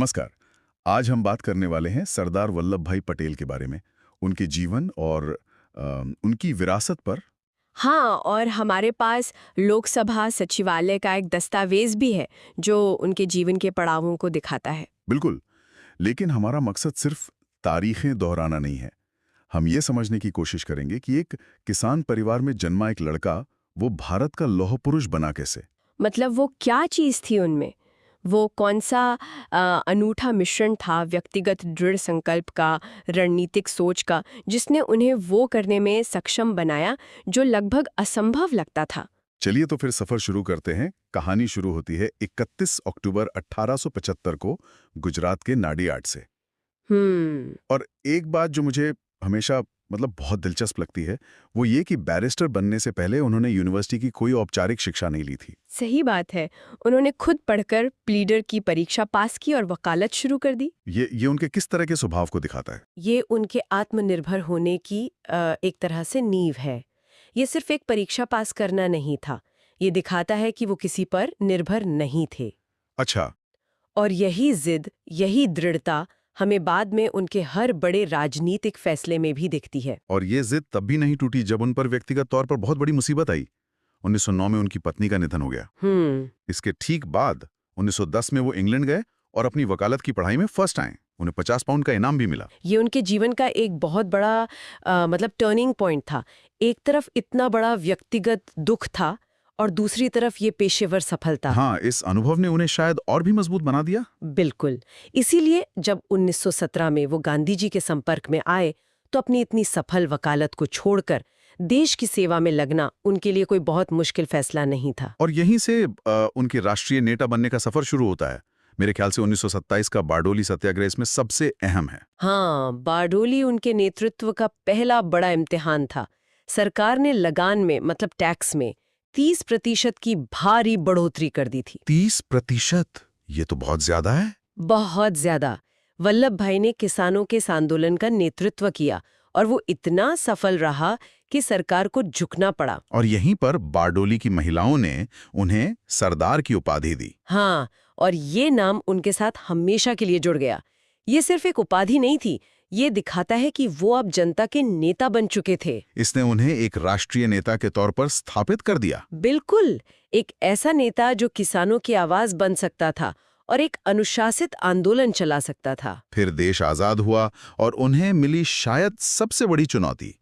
नमस्कार। आज हम बात करने वाले हैं सरदार वल्लभ भाई पटेल के बारे में, उनके जीवन और उनकी विरासत पर। हाँ, और हमारे पास लोकसभा सचिवालय का एक दस्तावेज भी है जो उनके जीवन के पड़ावों को दिखाता है। बिल्कुल, लेकिन हमारा मकसद सिर्फ तारीखें दोहराना नहीं है। हम ये समझने की कोशिश करेंगे कि एक किसान परिवार में जन्मा एक लड़का वो भारत का लौह पुरुष बना कैसे। मतलब वो क्या चीज़ थी उनमें? वो कौन सा अनूठा मिश्रण था व्यक्तिगत दृढ़ संकल्प का, रणनीतिक सोच का, जिसने उन्हें वो करने में सक्षम बनाया जो लगभग असंभव लगता था। चलिए तो फिर सफर शुरू करते हैं। कहानी शुरू होती है 31 अक्टूबर 1875 को गुजरात के नाडियाड से। और एक बात जो मुझे हमेशा बहुत दिलचस्प लगती है, वो ये कि बैरिस्टर बनने से पहले उन्होंने यूनिवर्सिटी की कोई औपचारिक शिक्षा नहीं ली थी। सही बात है। उन्होंने खुद पढ़कर प्लीडर की परीक्षा पास की और वकालत शुरू कर दी। ये उनके किस तरह के स्वभाव को दिखाता है? ये उनके आत्मनिर्भर होने की एक तरह से नींव है। ये सिर्फ एक परीक्षा पास करना नहीं था, ये दिखाता है कि वो किसी पर निर्भर नहीं थे। अच्छा। और यही जिद, यही दृढ़ता हमें बाद में उनके हर बड़े राजनीतिक फैसले में भी दिखती है। और ये जिद तब भी नहीं टूटी जब उन पर व्यक्तिगत तौर पर बहुत बड़ी मुसीबत आई। 1909 में उनकी पत्नी का निधन हो गया। इसके ठीक बाद 1910 में वो इंग्लैंड गए और अपनी वकालत की पढ़ाई में फर्स्ट आए। उन्हें 50 पाउंड का इनाम भी मिला। ये उनके जीवन का एक बहुत बड़ा टर्निंग पॉइंट था। एक तरफ इतना बड़ा व्यक्तिगत दुख था और दूसरी तरफ ये पेशेवर सफलता। हाँ, इस अनुभव ने उन्हें शायद और भी मजबूत बना दिया। बिल्कुल। इसीलिए जब 1917 में वो गांधी जी के संपर्क में आए तो अपनी इतनी सफल वकालत को छोड़कर देश की सेवा में लगना उनके लिए कोई बहुत मुश्किल फैसला नहीं था। और यहीं से उनके राष्ट्रीय नेता बनने का सफर शुरू होता है। मेरे ख्याल से 1927 का बारडोली सत्याग्रह इसमें सबसे अहम है। हाँ, बारडोली उनके नेतृत्व का पहला बड़ा इम्तिहान था। सरकार ने लगान में टैक्स में 30% की भारी बढ़ोतरी कर दी थी। 30%? ये तो बहुत ज्यादा है। बहुत ज्यादा। वल्लभ भाई ने किसानों के इस आंदोलन का नेतृत्व किया और वो इतना सफल रहा कि सरकार को झुकना पड़ा। और यहीं पर बारडोली की महिलाओं ने उन्हें सरदार की उपाधि दी। हाँ, और ये नाम उनके साथ हमेशा के लिए जुड़ गया। ये सिर्फ एक उपाधि नहीं थी, ये दिखाता है कि वो अब जनता के नेता बन चुके थे। इसने उन्हें एक राष्ट्रीय नेता के तौर पर स्थापित कर दिया। बिल्कुल, एक ऐसा नेता जो किसानों की आवाज बन सकता था और एक अनुशासित आंदोलन चला सकता था। फिर देश आजाद हुआ और उन्हें मिली शायद सबसे बड़ी चुनौती,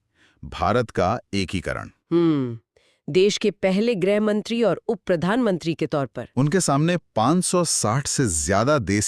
भारत का एकीकरण। देश के पहले गृह मंत्री और उप प्रधानमंत्री के तौर पर उनके सामने 560 से ज्यादा देश